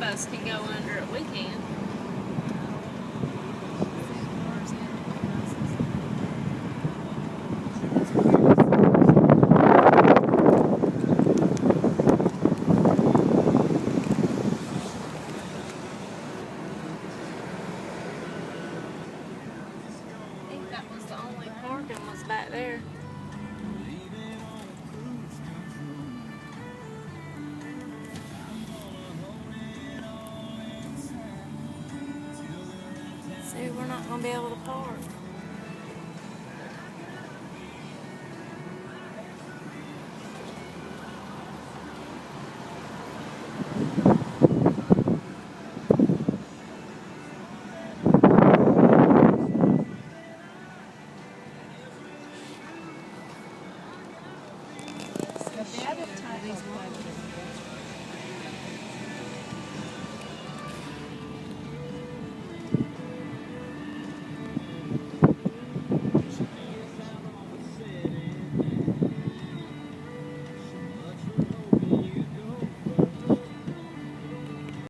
us can go under it, we can. I think that was the only parking was back there. See, we're not going to be able to park.